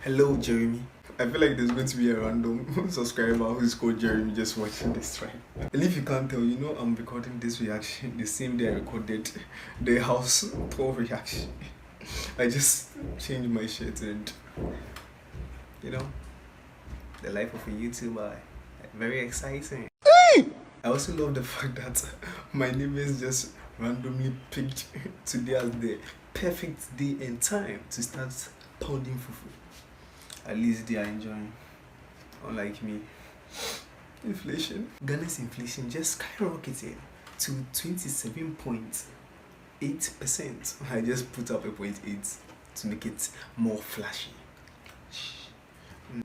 Hello, Jeremy. I feel like there's going to be a random subscriber who's called Jeremy just watching this, right? And if you can't tell, I'm recording this reaction the same day I recorded the House 12 reaction. I just changed my shirt and, the life of a YouTuber. Very exciting. I also love the fact that my neighbors just randomly picked today as the perfect day and time to start pounding fufu. At least they are enjoying, unlike me. Inflation. Ghana's inflation just skyrocketed to 27.8%. I just put up a 0.8 to make it more flashy.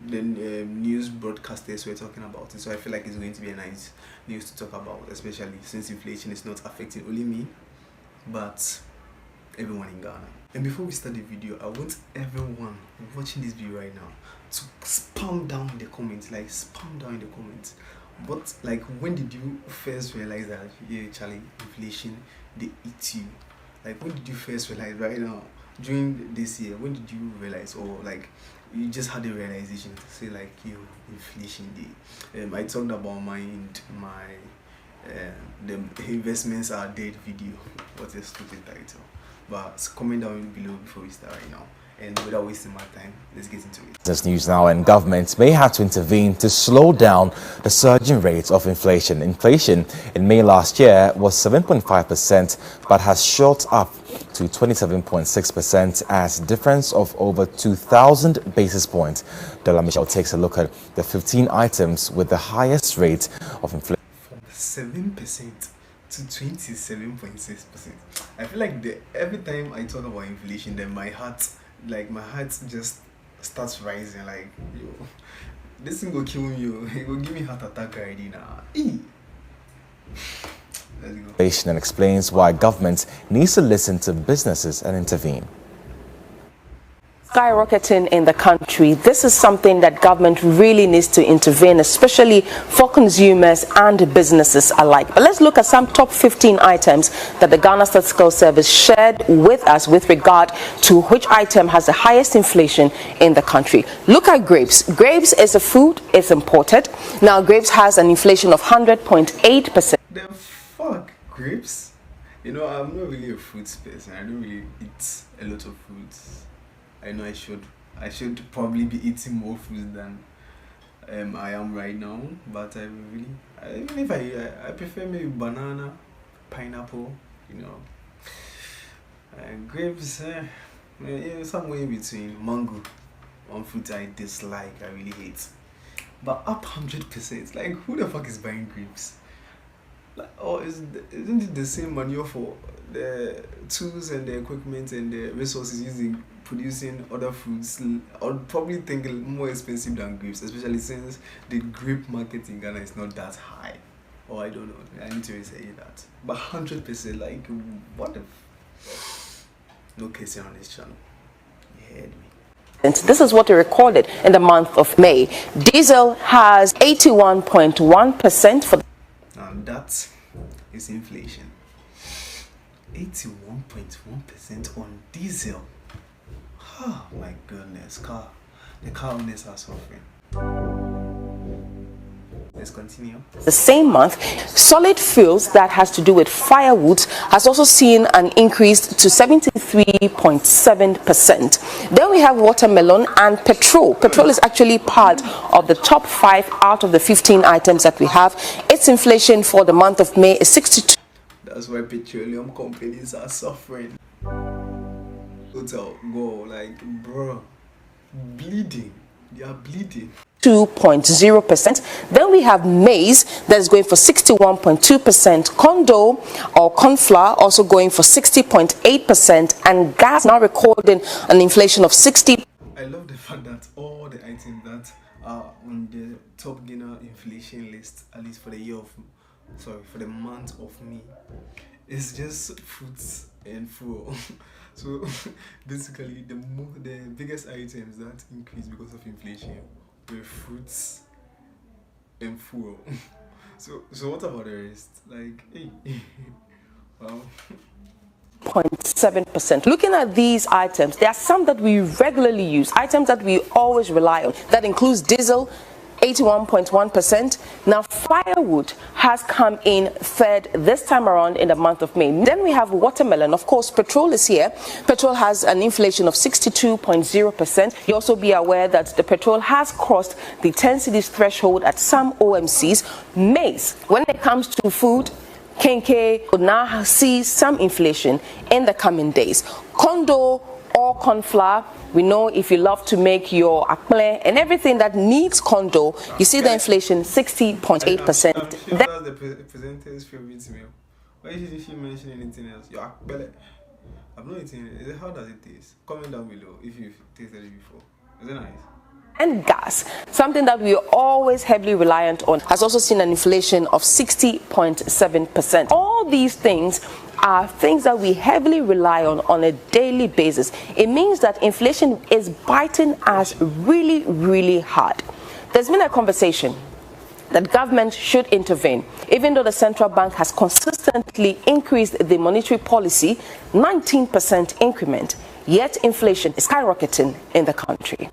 Then news broadcasters were talking about it, so I feel like it's going to be a nice news to talk about, especially since inflation is not affecting only me, but everyone in Ghana. And before we start the video, I want everyone watching this video right now to spam down in the comments, But when did you first realize that, yeah, Charlie, inflation, they eat you? When did you first realize right now, during this year, when did you realize, or you just had a realization to say inflation day? I talked about my the investments are dead video. What a stupid title. But comment down below before we start right now. And without wasting my time, let's get into it. This news now, and governments may have to intervene to slow down the surging rates of inflation. Inflation in May last year was 7.5%, but has shot up to 27.6% as difference of over 2,000 basis points. Della Michelle takes a look at the 15 items with the highest rate of inflation. From 7% to 27.6%. I feel like every time I talk about inflation, then my heart just starts rising. This thing will kill me. It will give me heart attack already now. Let's go. Inflation, and explains why government needs to listen to businesses and intervene. Skyrocketing in the country. This is something that government really needs to intervene, especially for consumers and businesses alike. But let's look at some top 15 items that the Ghana Statistical Service shared with us with regard to which item has the highest inflation in the country. Look at grapes. Grapes is a food, it's imported. Now grapes has an inflation of 100.8%. The fuck? Grapes? I'm not really a fruits person. I don't really eat a lot of fruits. I know I should probably be eating more fruits than I am right now, but I prefer maybe banana, pineapple, grapes, somewhere in between. Mango, one fruit I dislike, I really hate, but up 100%. Who the fuck is buying grapes? Isn't it the same manure for the tools and the equipment and the resources using producing other fruits? I would probably think more expensive than grapes, especially since the grape market in Ghana is not that high. Or I don't know, I need to say that. But 100%, what the no kissing on this channel. You heard me. This is what it recorded in the month of May. Diesel has 81.1% for. And that is inflation. 81.1% on diesel. Oh my goodness, the car owners are suffering. Let's continue. The same month, solid fuels that has to do with firewood has also seen an increase to 73.7%. Then we have watermelon and petrol. Petrol is actually part of the top 5 out of the 15 items that we have. Its inflation for the month of May is 62. That's why petroleum companies are suffering. Total go bro, bleeding. They are bleeding. 2.0%. Then we have maize that is going for 61.2%, condo or corn flour also going for 60.8%, and gas now recording an inflation of 60. I love the fact that all the items that are on the top Ghana inflation list, at least for the month of May, is just fruits and fuel. So basically the biggest items that increase because of inflation were fruits and fuel. So what about the rest? Wow. 60.7%. Looking at these items, there are some that we regularly use, items that we always rely on. That includes diesel, 81.1%. Now, firewood has come in third this time around in the month of May. Then we have watermelon. Of course, petrol is here. Petrol has an inflation of 62.0%. You also be aware that the petrol has crossed the 10 cedis threshold at some OMCs. Maize, when it comes to food, Kenke will now see some inflation in the coming days. Kondo or corn flour, we know if you love to make your akple and everything that needs kondo, you see the inflation 60.8%. I'm sure that's the presenter's favorite meal. Why didn't she mention anything else? Your akple. I've not eaten it. How does it taste? Comment down below if you've tasted it before. Is it nice? And gas, something that we are always heavily reliant on, has also seen an inflation of 60.7%. All these things are things that we heavily rely on a daily basis. It means that inflation is biting us really, really hard. There's been a conversation that government should intervene, even though the central bank has consistently increased the monetary policy 19% increment, yet inflation is skyrocketing in the country.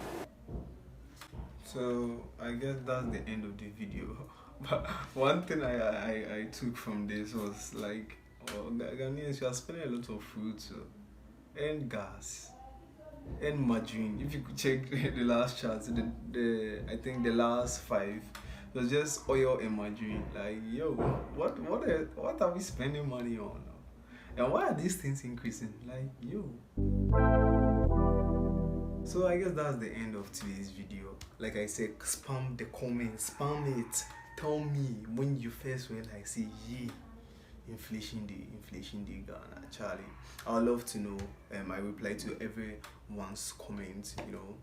So I guess that's the end of the video. But one thing I took from this was like, Ghanaians, you are spending a lot of food and gas and margarine. If you could check the last charts, I think the last 5, it was just oil and margarine. Like, yo, what are we spending money on? And why are these things increasing? Like, yo. So I guess that's the end of today's video. Like I said, spam the comments, spam it. Tell me when you first went, like, say, yeah, inflation day, Ghana, Charlie. I would love to know. I reply to everyone's comment, you know.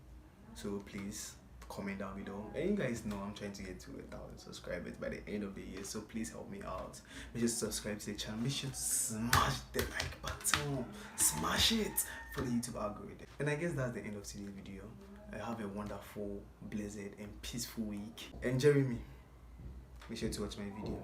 So please comment down below. And you guys know I'm trying to get to 1,000 subscribers by the end of the year. So please help me out. Make sure to subscribe to the channel. Make sure to smash the like button. Smash it for the YouTube algorithm. And I guess that's the end of today's video. Have a wonderful, blessed, and peaceful week. And Jeremy, make sure to watch my video.